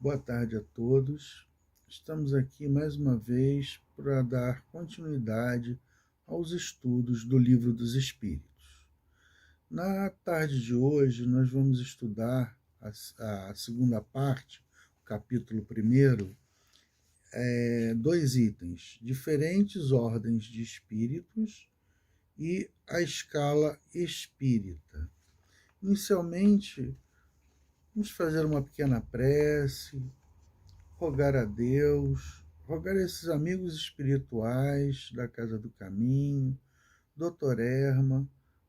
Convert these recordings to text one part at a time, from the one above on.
Boa tarde a todos. Estamos aqui mais uma vez para dar continuidade aos estudos do Livro dos Espíritos. Na tarde de hoje, nós vamos estudar a segunda parte, o capítulo 1, dois itens: diferentes ordens de espíritos e a escala espírita. Inicialmente, vamos fazer uma pequena prece, rogar a Deus, rogar a esses amigos espirituais da Casa do Caminho, Dr. Erma,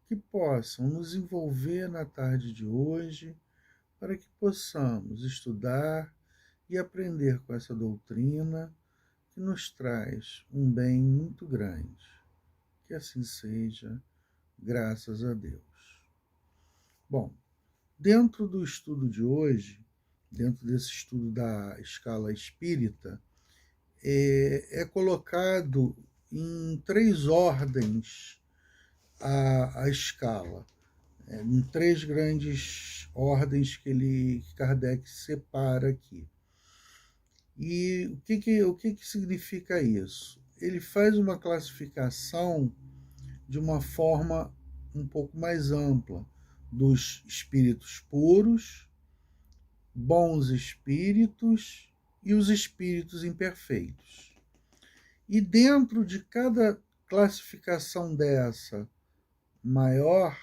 que possam nos envolver na tarde de hoje, para que possamos estudar e aprender com essa doutrina que nos traz um bem muito grande. Que assim seja, graças a Deus. Bom, dentro do estudo de hoje, dentro desse estudo da escala espírita, é colocado em três ordens a escala, em três grandes ordens que Kardec separa aqui. E o que significa isso? Ele faz uma classificação de uma forma um pouco mais ampla dos espíritos puros, bons espíritos e os espíritos imperfeitos. E dentro de cada classificação dessa maior,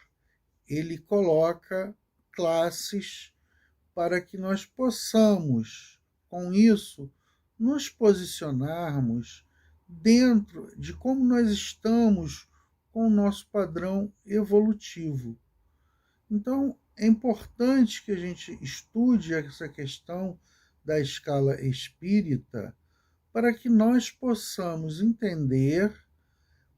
ele coloca classes para que nós possamos, com isso, nos posicionarmos dentro de como nós estamos com o nosso padrão evolutivo. Então, é importante que a gente estude essa questão da escala espírita para que nós possamos entender,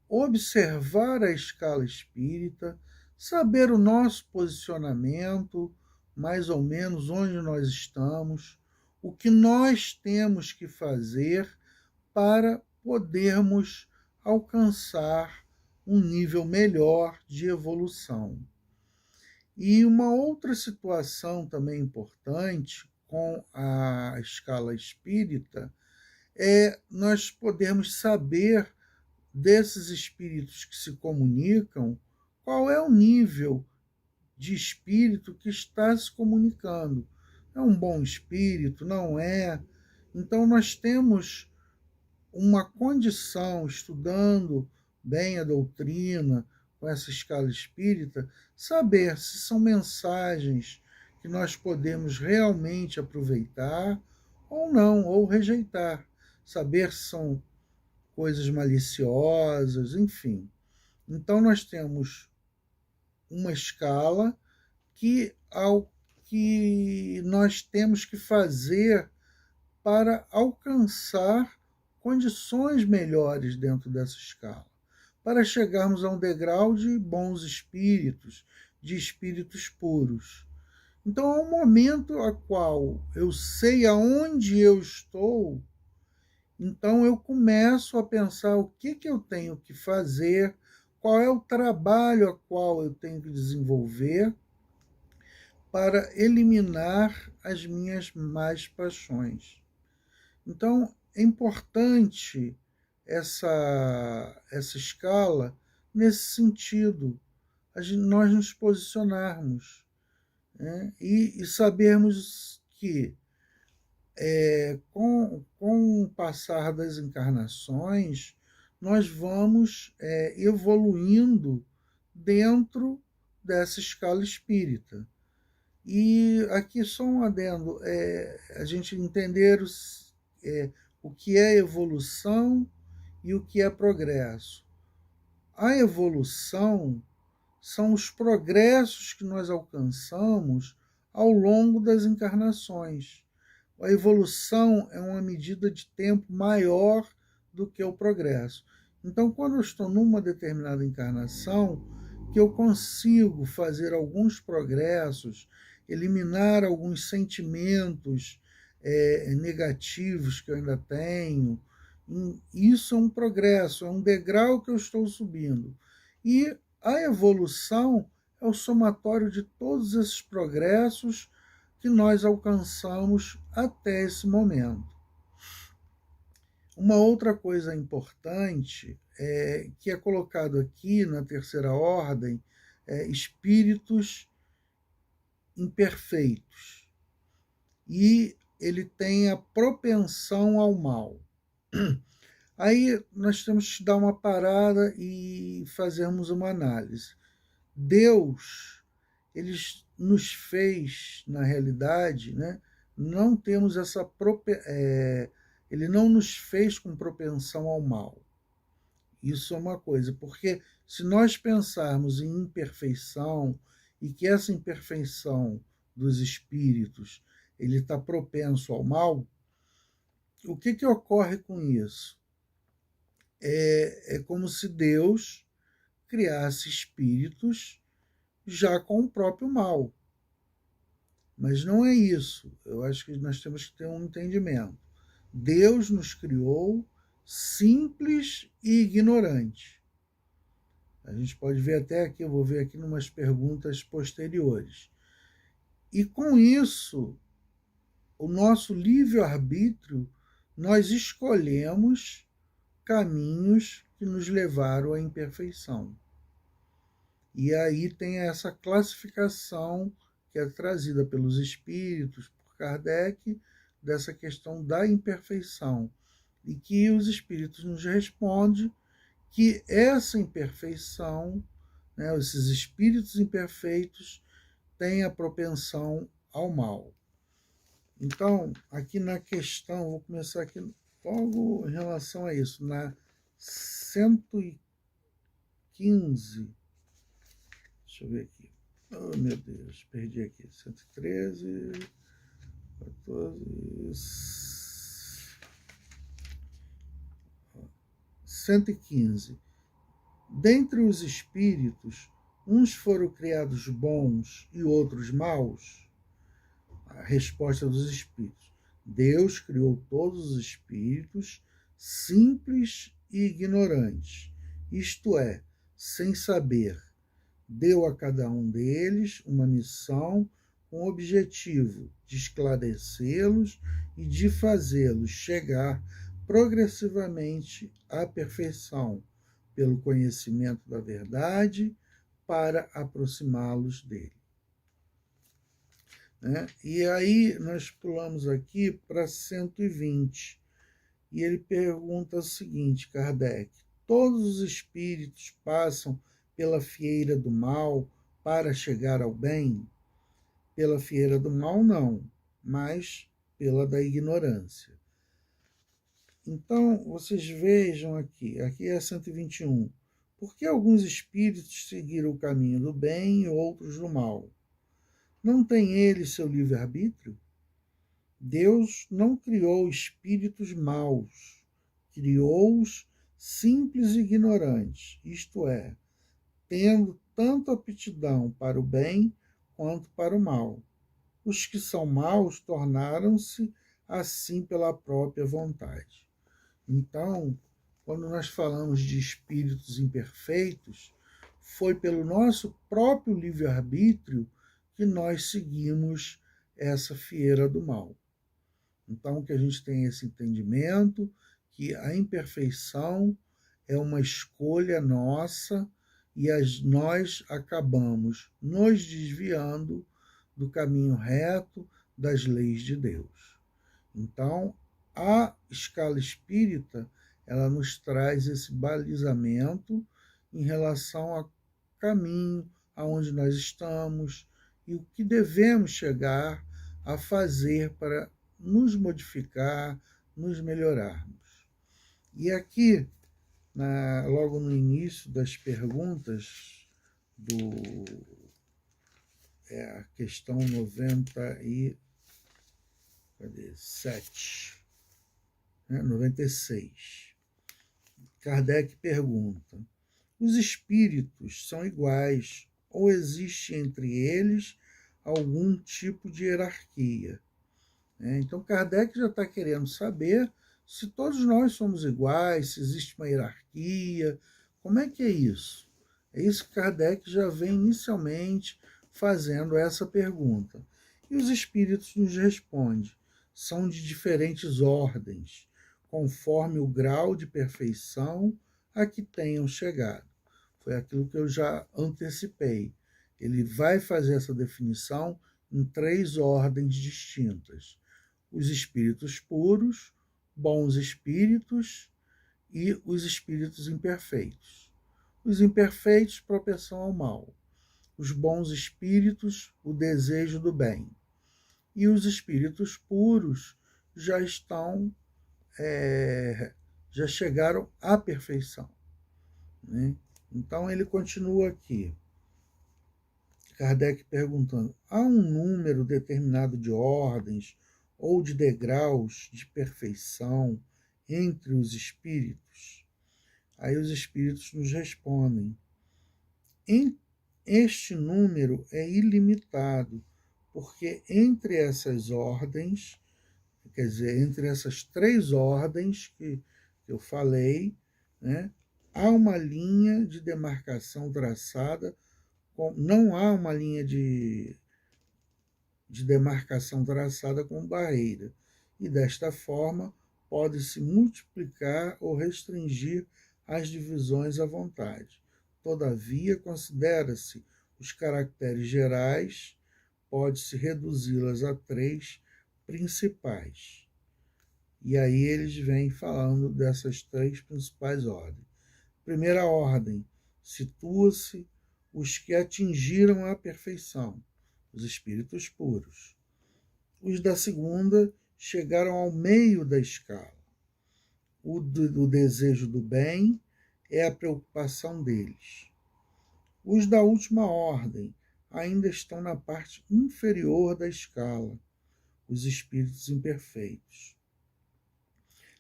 observar a escala espírita, saber o nosso posicionamento, mais ou menos onde nós estamos, o que nós temos que fazer para podermos alcançar um nível melhor de evolução. E uma outra situação também importante com a escala espírita é nós podermos saber desses espíritos que se comunicam qual é o nível de espírito que está se comunicando. É um bom espírito? Não é? Então nós temos uma condição, estudando bem a doutrina, com essa escala espírita, saber se são mensagens que nós podemos realmente aproveitar ou não, ou rejeitar. Saber se são coisas maliciosas, enfim. Então nós temos uma escala que nós temos que fazer para alcançar condições melhores dentro dessa escala, para chegarmos a um degrau de bons espíritos, de espíritos puros. Então, ao momento a qual eu sei aonde eu estou, então eu começo a pensar o que eu tenho que fazer, qual é o trabalho a qual eu tenho que desenvolver para eliminar as minhas más paixões. Então, é importante essa escala nesse sentido, nós nos posicionarmos, né? E sabermos que com o passar das encarnações, nós vamos evoluindo dentro dessa escala espírita. E aqui só um adendo, a gente entender o que é evolução e o que é progresso. A evolução são os progressos que nós alcançamos ao longo das encarnações. A evolução é uma medida de tempo maior do que o progresso. Então, quando eu estou numa determinada encarnação, que eu consigo fazer alguns progressos, eliminar alguns sentimentos negativos que eu ainda tenho, isso é um progresso, é um degrau que eu estou subindo. E a evolução é o somatório de todos esses progressos que nós alcançamos até esse momento. Uma outra coisa importante que é colocado aqui na terceira ordem espíritos imperfeitos. E ele tem a propensão ao mal. Aí nós temos que dar uma parada e fazermos uma análise. Deus, ele nos fez, na realidade, né, não temos essa ele não nos fez com propensão ao mal. Isso é uma coisa, porque se nós pensarmos em imperfeição e que essa imperfeição dos espíritos ele está propenso ao mal, o que ocorre com isso? É como se Deus criasse espíritos já com o próprio mal. Mas não é isso. Eu acho que nós temos que ter um entendimento. Deus nos criou simples e ignorantes. A gente pode ver até aqui, eu vou ver aqui umas perguntas posteriores. E com isso, o nosso livre-arbítrio, nós escolhemos caminhos que nos levaram à imperfeição. E aí tem essa classificação que é trazida pelos espíritos, por Kardec, dessa questão da imperfeição. E que os espíritos nos respondem que essa imperfeição, né, esses espíritos imperfeitos, têm a propensão ao mal. Então, aqui na questão, vou começar aqui logo em relação a isso, na 115. Deixa eu ver aqui. Oh, meu Deus, perdi aqui. 113, 14, 115. Dentre os espíritos, uns foram criados bons e outros maus? A resposta dos espíritos. Deus criou todos os espíritos simples e ignorantes, isto é, sem saber. Deu a cada um deles uma missão com o objetivo de esclarecê-los e de fazê-los chegar progressivamente à perfeição, pelo conhecimento da verdade, para aproximá-los dele. E aí nós pulamos aqui para 120, e ele pergunta o seguinte, Kardec: todos os espíritos passam pela fieira do mal para chegar ao bem? Pela fieira do mal, não, mas pela da ignorância. Então, vocês vejam aqui é 121. Por que alguns espíritos seguiram o caminho do bem e outros do mal? Não tem eles seu livre-arbítrio? Deus não criou espíritos maus, criou-os simples e ignorantes, isto é, tendo tanto aptidão para o bem quanto para o mal. Os que são maus tornaram-se assim pela própria vontade. Então, quando nós falamos de espíritos imperfeitos, foi pelo nosso próprio livre-arbítrio que nós seguimos essa fieira do mal. Então, que a gente tem esse entendimento que a imperfeição é uma escolha nossa e nós acabamos nos desviando do caminho reto das leis de Deus. Então, a escala espírita, ela nos traz esse balizamento em relação ao caminho aonde nós estamos e o que devemos chegar a fazer para nos modificar, nos melhorarmos. E aqui, logo no início das perguntas, a questão 96, Kardec pergunta: os espíritos são iguais ou existe entre eles algum tipo de hierarquia? Então, Kardec já está querendo saber se todos nós somos iguais, se existe uma hierarquia, como é que é isso? É isso que Kardec já vem inicialmente fazendo essa pergunta. E os espíritos nos respondem: são de diferentes ordens, conforme o grau de perfeição a que tenham chegado. Foi aquilo que eu já antecipei. Ele vai fazer essa definição em 3 ordens distintas: os espíritos puros, bons espíritos e os espíritos imperfeitos. Os imperfeitos, propensão ao mal. Os bons espíritos, o desejo do bem. E os espíritos puros já estão, já chegaram à perfeição, né? Então ele continua aqui, Kardec perguntando: há um número determinado de ordens ou de degraus de perfeição entre os espíritos? Aí os espíritos nos respondem: este número é ilimitado, porque entre essas ordens, quer dizer, entre essas 3 ordens que eu falei, né, há uma linha de demarcação traçada, não há uma linha de demarcação traçada com barreira, e desta forma pode-se multiplicar ou restringir as divisões à vontade. Todavia, considera-se os caracteres gerais, pode-se reduzi-las a 3 principais. E aí eles vêm falando dessas 3 principais ordens. Primeira ordem, situa-se os que atingiram a perfeição, os espíritos puros. Os da segunda chegaram ao meio da escala. O desejo do bem é a preocupação deles. Os da última ordem ainda estão na parte inferior da escala, os espíritos imperfeitos.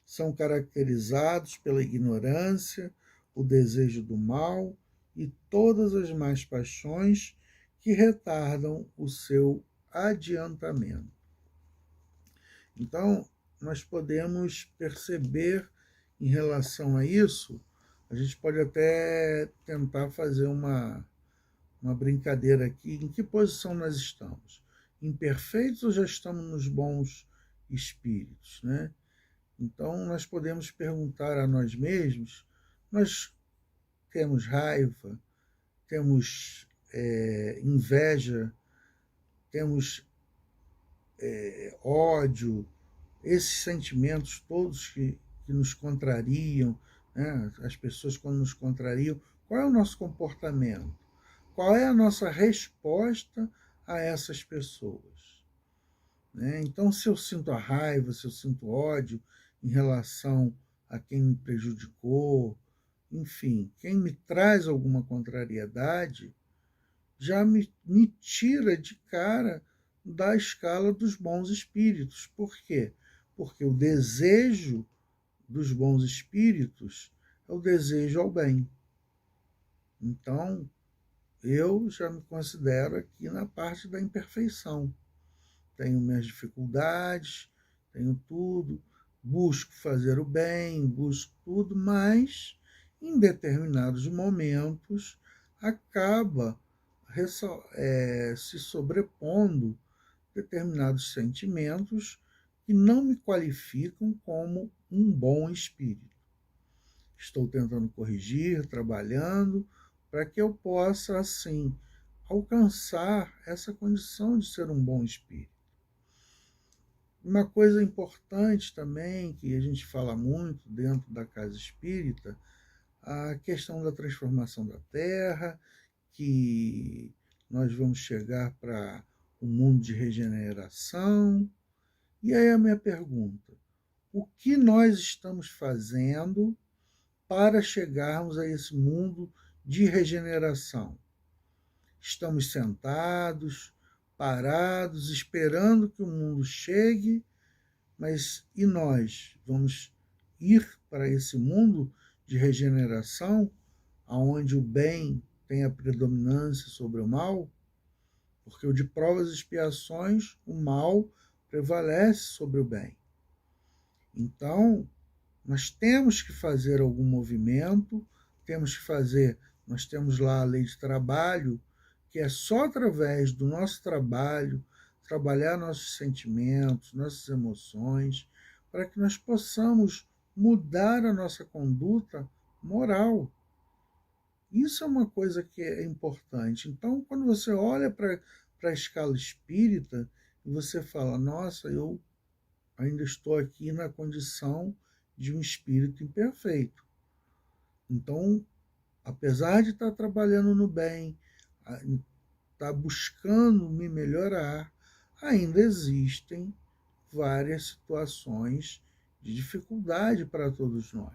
São caracterizados pela ignorância, o desejo do mal e todas as más paixões que retardam o seu adiantamento. Então, nós podemos perceber em relação a isso, a gente pode até tentar fazer uma brincadeira aqui, em que posição nós estamos? Imperfeitos ou já estamos nos bons espíritos, né? Então, nós podemos perguntar a nós mesmos: nós temos raiva, temos inveja, temos ódio, esses sentimentos todos que nos contrariam, né? As pessoas quando nos contrariam, qual é o nosso comportamento? Qual é a nossa resposta a essas pessoas? Né? Então, se eu sinto a raiva, se eu sinto ódio em relação a quem me prejudicou, enfim, quem me traz alguma contrariedade, já me tira de cara da escala dos bons espíritos. Por quê? Porque o desejo dos bons espíritos é o desejo ao bem. Então, eu já me considero aqui na parte da imperfeição. Tenho minhas dificuldades, tenho tudo, busco fazer o bem, busco tudo, mas em determinados momentos acaba se sobrepondo determinados sentimentos que não me qualificam como um bom espírito. Estou tentando corrigir, trabalhando, para que eu possa, assim, alcançar essa condição de ser um bom espírito. Uma coisa importante também, que a gente fala muito dentro da casa espírita, a questão da transformação da Terra, que nós vamos chegar para um mundo de regeneração. E aí a minha pergunta: o que nós estamos fazendo para chegarmos a esse mundo de regeneração? Estamos sentados, parados, esperando que o mundo chegue, mas e nós? Vamos ir para esse mundo de regeneração, onde o bem tem a predominância sobre o mal? Porque o de provas e expiações, o mal prevalece sobre o bem. Então, nós temos que fazer algum movimento, nós temos lá a lei de trabalho, que é só através do nosso trabalho, trabalhar nossos sentimentos, nossas emoções, para que nós possamos mudar a nossa conduta moral. Isso é uma coisa que é importante. Então, quando você olha para a escala espírita e você fala, nossa, eu ainda estou aqui na condição de um espírito imperfeito. Então, apesar de estar trabalhando no bem, estar buscando me melhorar, ainda existem várias situações de dificuldade para todos nós.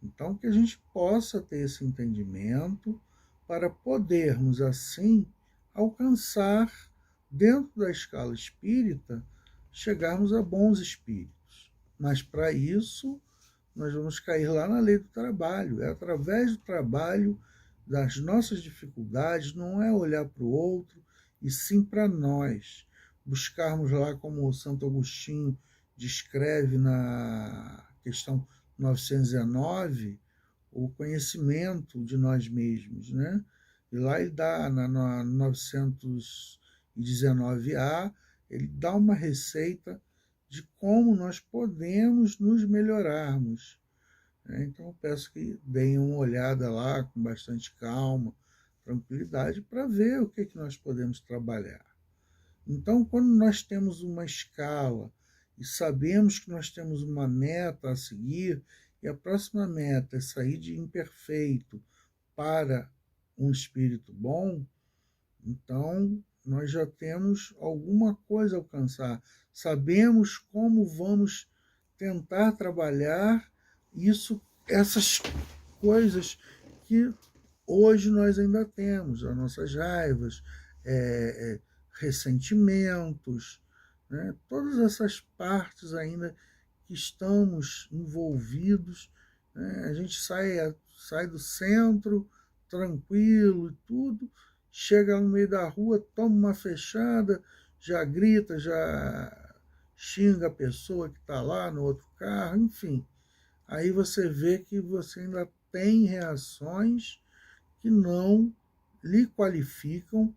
Então, que a gente possa ter esse entendimento para podermos, assim, alcançar, dentro da escala espírita, chegarmos a bons espíritos. Mas, para isso, nós vamos cair lá na lei do trabalho. É através do trabalho, das nossas dificuldades, não é olhar para o outro, e sim para nós. Buscarmos lá, como o Santo Agostinho descreve na questão 919, o conhecimento de nós mesmos, né? E lá ele dá, na 919A, ele dá uma receita de como nós podemos nos melhorarmos. Então, eu peço que deem uma olhada lá com bastante calma, tranquilidade, para ver o que nós podemos trabalhar. Então, quando nós temos uma escala e sabemos que nós temos uma meta a seguir, e a próxima meta é sair de imperfeito para um espírito bom, então nós já temos alguma coisa a alcançar. Sabemos como vamos tentar trabalhar isso, essas coisas que hoje nós ainda temos, as nossas raivas, ressentimentos, né? Todas essas partes ainda que estamos envolvidos, né? A gente sai do centro tranquilo e tudo, chega no meio da rua, toma uma fechada, já grita, já xinga a pessoa que está lá no outro carro, enfim. Aí você vê que você ainda tem reações que não lhe qualificam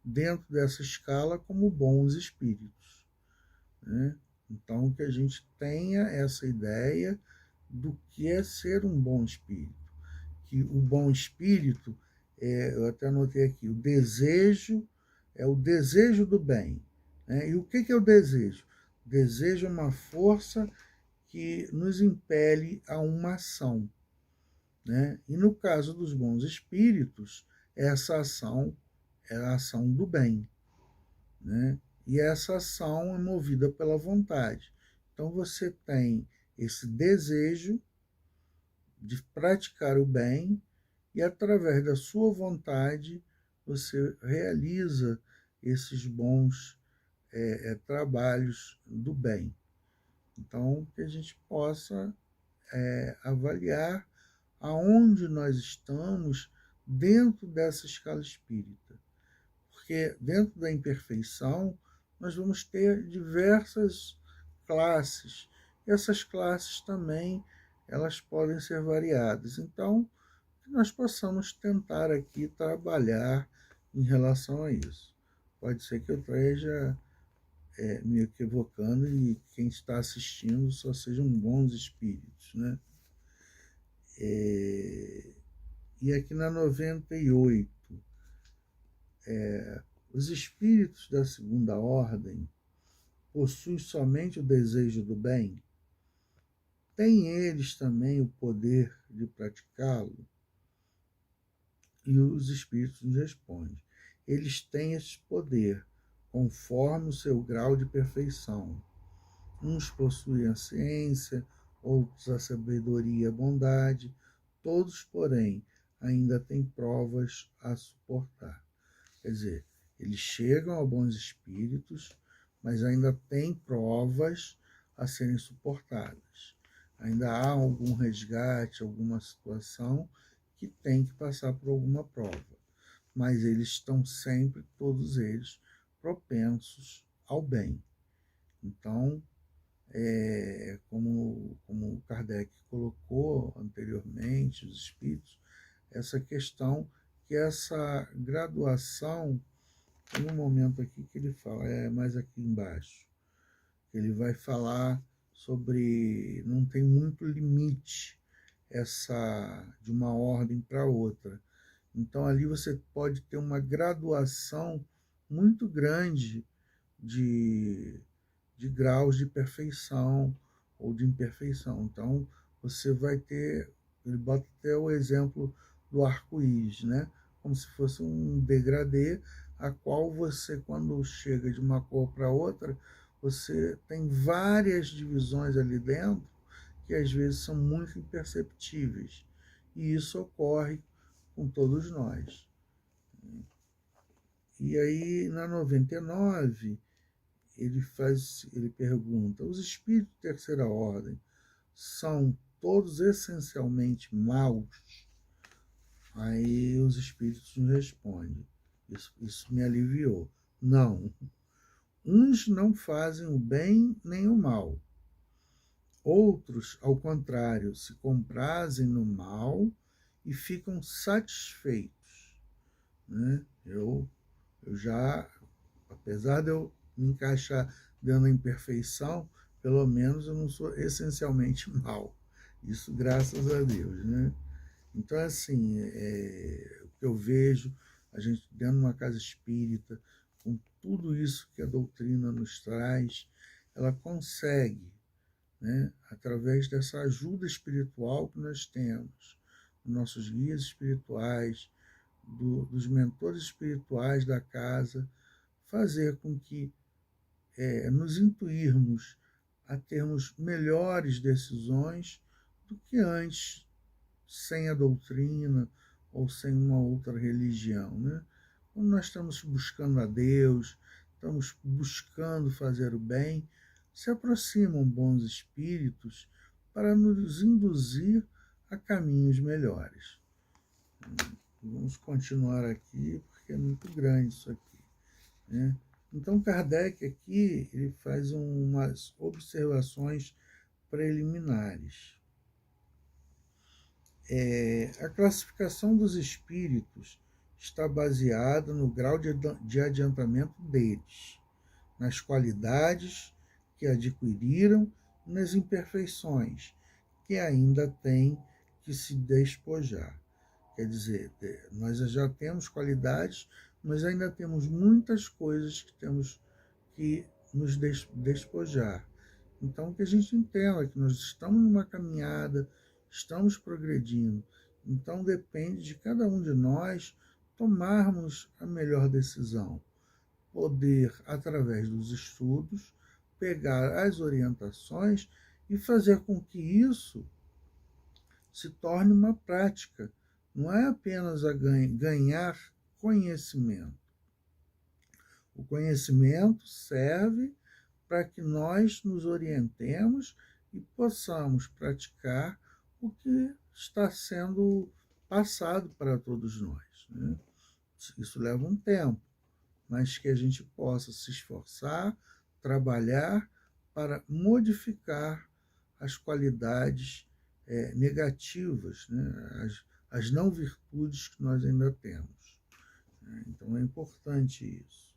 dentro dessa escala como bons espíritos, né? Então, que a gente tenha essa ideia do que é ser um bom espírito. Que o bom espírito, eu até anotei aqui, o desejo do bem, né? E o que é o desejo? O desejo é uma força que nos impele a uma ação, né? E no caso dos bons espíritos, essa ação é a ação do bem, né? E essa ação é movida pela vontade. Então você tem esse desejo de praticar o bem e através da sua vontade você realiza esses bons trabalhos do bem. Então, que a gente possa avaliar aonde nós estamos dentro dessa escala espírita. Porque dentro da imperfeição nós vamos ter diversas classes. E essas classes também elas podem ser variadas. Então, que nós possamos tentar aqui trabalhar em relação a isso. Pode ser que eu esteja me equivocando e quem está assistindo só sejam bons espíritos, né? E aqui na 98, os espíritos da segunda ordem possuem somente o desejo do bem? Têm eles também o poder de praticá-lo? E os espíritos nos respondem: eles têm esse poder, conforme o seu grau de perfeição. Uns possuem a ciência, outros a sabedoria e a bondade, todos, porém, ainda têm provas a suportar. Quer dizer, eles chegam a bons espíritos, mas ainda têm provas a serem suportadas. Ainda há algum resgate, alguma situação que tem que passar por alguma prova. Mas eles estão sempre, todos eles, propensos ao bem. Então, como Kardec colocou anteriormente, os espíritos, essa questão que essa graduação Tem um momento aqui que ele fala, mais aqui embaixo, ele vai falar sobre, não tem muito limite de uma ordem para outra. Então ali você pode ter uma graduação muito grande de, de graus de perfeição ou de imperfeição. Então você vai ter, ele bota até o exemplo do arco-íris, né? Como se fosse um degradê, a qual você, quando chega de uma cor para outra, você tem várias divisões ali dentro que às vezes são muito imperceptíveis. E isso ocorre com todos nós. E aí, na 99, ele pergunta: os espíritos de terceira ordem são todos essencialmente maus? Aí os espíritos nos respondem. Isso me aliviou. Não. Uns não fazem o bem nem o mal. Outros, ao contrário, se comprazem no mal e ficam satisfeitos. Né? Eu já, apesar de eu me encaixar dentro da imperfeição, pelo menos eu não sou essencialmente mal. Isso graças a Deus, né? Então, assim, o que eu vejo, a gente dentro de uma casa espírita, com tudo isso que a doutrina nos traz, ela consegue, né, através dessa ajuda espiritual que nós temos, nossos guias espirituais, dos mentores espirituais da casa, fazer com que nos intuirmos a termos melhores decisões do que antes, sem a doutrina ou sem uma outra religião. Né? Quando nós estamos buscando a Deus, estamos buscando fazer o bem, se aproximam bons espíritos para nos induzir a caminhos melhores. Vamos continuar aqui, porque é muito grande isso aqui. Né? Então, Kardec aqui ele faz umas observações preliminares. A classificação dos espíritos está baseada no grau de adiantamento deles, nas qualidades que adquiriram e nas imperfeições que ainda têm que se despojar. Quer dizer, nós já temos qualidades, mas ainda temos muitas coisas que temos que nos despojar. Então, que a gente entenda que nós estamos numa caminhada, estamos progredindo. Então, depende de cada um de nós tomarmos a melhor decisão. Poder, através dos estudos, pegar as orientações e fazer com que isso se torne uma prática. Não é apenas ganhar conhecimento. O conhecimento serve para que nós nos orientemos e possamos praticar o que está sendo passado para todos nós. Né? Isso leva um tempo, mas que a gente possa se esforçar, trabalhar para modificar as qualidades negativas, né? as não virtudes que nós ainda temos. Então é importante isso.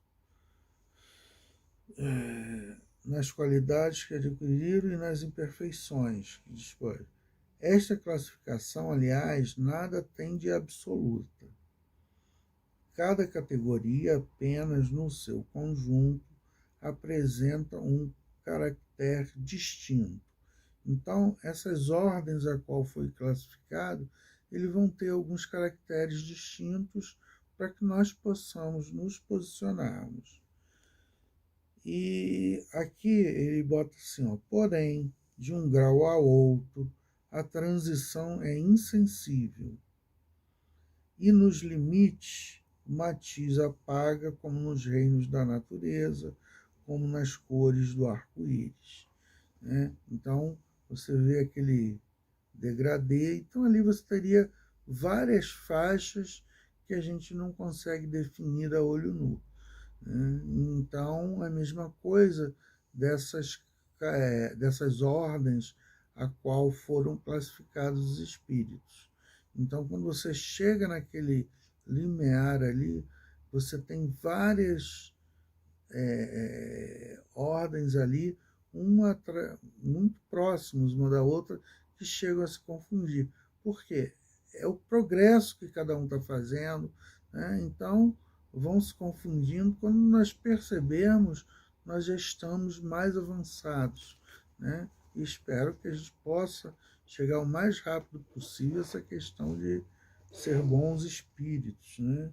Nas qualidades que adquiriram e nas imperfeições que dispõe. Esta classificação, aliás, nada tem de absoluta. Cada categoria, apenas no seu conjunto, apresenta um caráter distinto. Então, essas ordens a qual foi classificado, eles vão ter alguns caracteres distintos para que nós possamos nos posicionarmos. E aqui ele bota assim, porém, de um grau a outro, a transição é insensível. E nos limites, o matiz apaga, como nos reinos da natureza, como nas cores do arco-íris. Né? Então, você vê aquele degradê, então ali você teria várias faixas que a gente não consegue definir a olho nu. Né? Então, a mesma coisa dessas ordens a qual foram classificados os espíritos. Então, quando você chega naquele limiar ali, você tem várias ordens ali, muito próximas uma da outra, que chegam a se confundir. Por quê? É o progresso que cada um está fazendo, né? Então vão se confundindo. Quando nós percebermos, nós já estamos mais avançados, né? E espero que a gente possa chegar o mais rápido possível a essa questão de ser bons espíritos, né?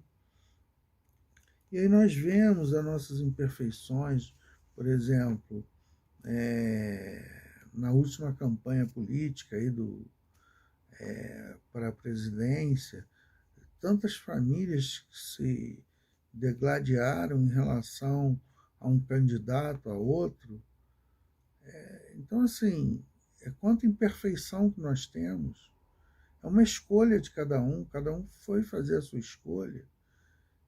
E aí nós vemos as nossas imperfeições, por exemplo, na última campanha política aí para a presidência, tantas famílias que se degladiaram em relação a um candidato, a outro. Então, assim, é quanta imperfeição que nós temos. É uma escolha de cada um foi fazer a sua escolha.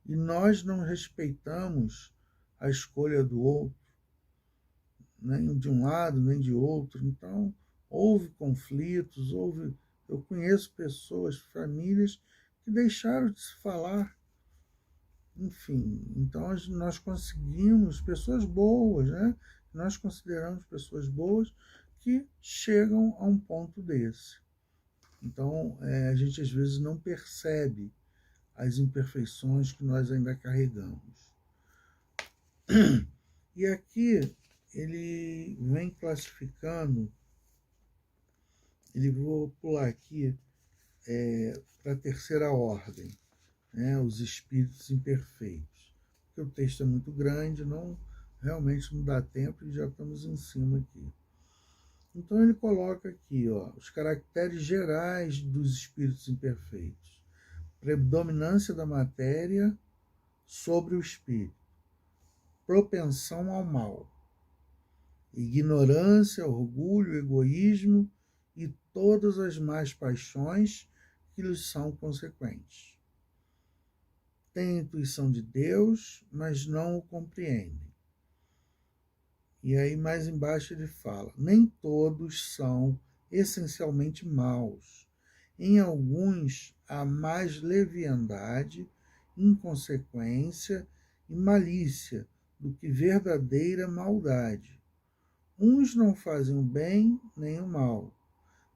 E nós não respeitamos a escolha do outro, nem de um lado, nem de outro. Então, houve conflitos, eu conheço pessoas, famílias, que deixaram de se falar. Enfim, então nós conseguimos pessoas boas, né? Nós consideramos pessoas boas que chegam a um ponto desse. Então, a gente às vezes não percebe as imperfeições que nós ainda carregamos. E aqui ele vem classificando, vou pular aqui para a terceira ordem, né, os espíritos imperfeitos. Porque o texto é muito grande, realmente não dá tempo e já estamos em cima aqui. Então ele coloca aqui, os caracteres gerais dos espíritos imperfeitos. Predominância da matéria sobre o espírito. Propensão ao mal. Ignorância, orgulho, egoísmo e todas as más paixões que lhes são consequentes. Têm a intuição de Deus, mas não o compreendem. E aí mais embaixo ele fala, nem todos são essencialmente maus. Em alguns há mais leviandade, inconsequência e malícia do que verdadeira maldade. Uns não fazem o bem nem o mal,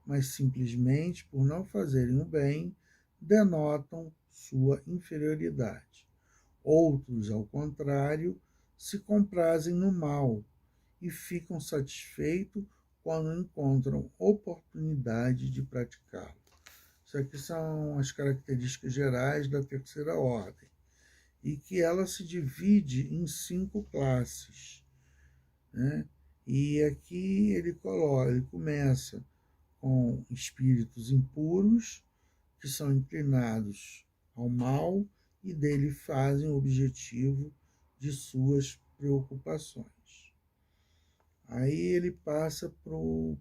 mas simplesmente por não fazerem o bem, denotam sua inferioridade. Outros, ao contrário, se comprazem no mal e ficam satisfeitos quando encontram oportunidade de praticá-lo. Isso aqui são as características gerais da terceira ordem, e que ela se divide em 5 classes, né? E aqui ele começa com espíritos impuros, que são inclinados ao mal e dele fazem o objetivo de suas preocupações. Aí ele passa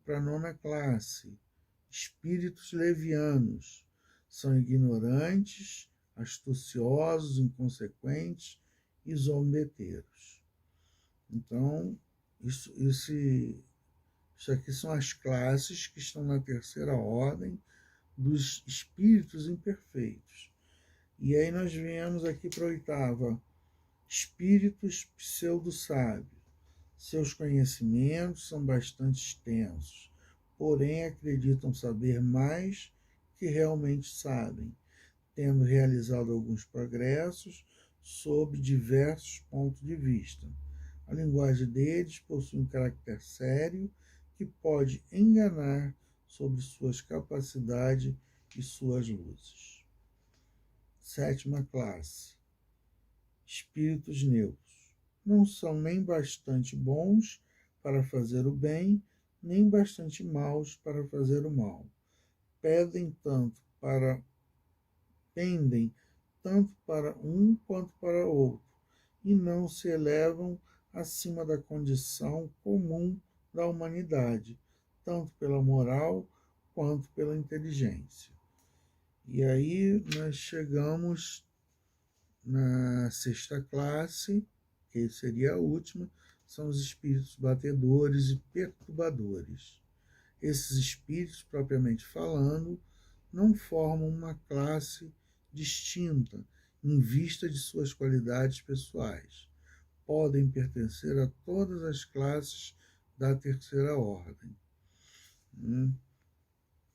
para a 9ª classe, espíritos levianos, são ignorantes, astuciosos, inconsequentes e zombeteiros. Então, isso aqui são as classes que estão na terceira ordem dos espíritos imperfeitos. E aí nós viemos aqui para a 8ª, espíritos pseudo-sábios. Seus conhecimentos são bastante extensos, porém acreditam saber mais que realmente sabem, tendo realizado alguns progressos sob diversos pontos de vista. A linguagem deles possui um caráter sério que pode enganar sobre suas capacidades e suas luzes. 7ª classe, espíritos neutros. Não são nem bastante bons para fazer o bem, nem bastante maus para fazer o mal. Pendem tanto para um quanto para outro, e não se elevam acima da condição comum da humanidade, tanto pela moral quanto pela inteligência. E aí nós chegamos na 6ª classe, que seria a última, são os espíritos batedores e perturbadores. Esses espíritos, propriamente falando, não formam uma classe distinta em vista de suas qualidades pessoais. Podem pertencer a todas as classes da terceira ordem.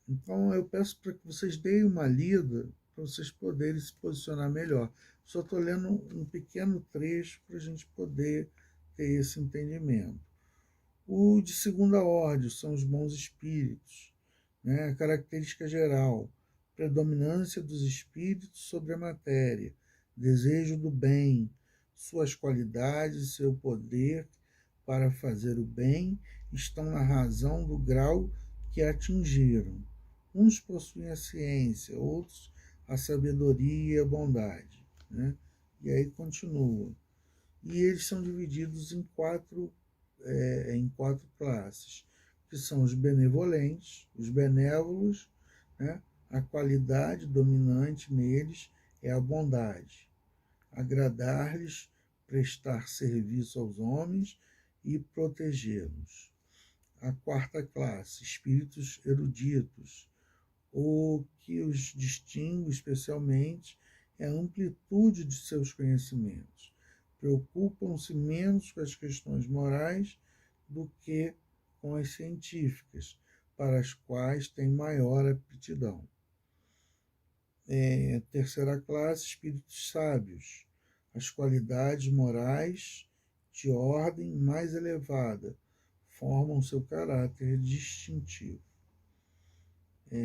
Então, eu peço para que vocês deem uma lida para vocês poderem se posicionar melhor. Só estou lendo um pequeno trecho para a gente poder ter esse entendimento. O de segunda ordem são os bons espíritos, né? A característica geral, predominância dos espíritos sobre a matéria, desejo do bem, suas qualidades e seu poder para fazer o bem estão na razão do grau que atingiram. Uns possuem a ciência, outros a sabedoria e a bondade, né? E aí continua. E eles são divididos em quatro classes, que são os benevolentes, os benévolos, né? A qualidade dominante neles é a bondade. Agradar-lhes, prestar serviço aos homens e protegê-los. A quarta classe, espíritos eruditos. O que os distingue especialmente é a amplitude de seus conhecimentos. Preocupam-se menos com as questões morais do que com as científicas, para as quais têm maior aptidão. Terceira classe, espíritos sábios. As qualidades morais de ordem mais elevada formam seu caráter distintivo.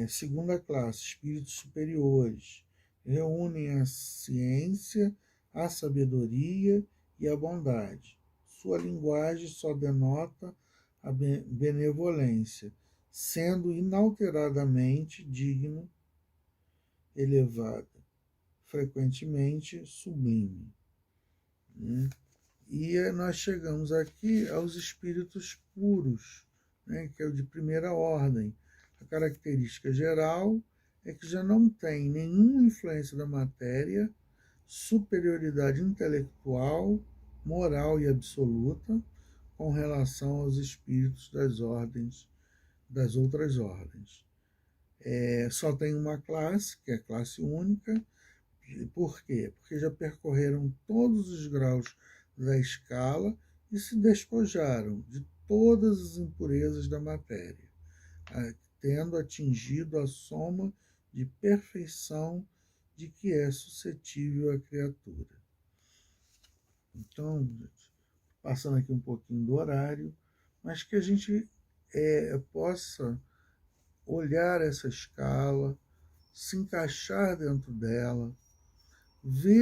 Segunda classe, espíritos superiores. Reúnem a ciência, a sabedoria e a bondade. Sua linguagem só denota a benevolência, sendo inalteradamente digno, elevada, frequentemente sublime. Né? E nós chegamos aqui aos espíritos puros, né, que é o de primeira ordem. A característica geral é que já não tem nenhuma influência da matéria, superioridade intelectual, moral e absoluta com relação aos espíritos das outras ordens. Só tem uma classe, que é a classe única. Por quê? Porque já percorreram todos os graus da escala e se despojaram de todas as impurezas da matéria, tendo atingido a soma de perfeição de que é suscetível a criatura. Então, passando aqui um pouquinho do horário, mas que a gente possa olhar essa escala, se encaixar dentro dela, ver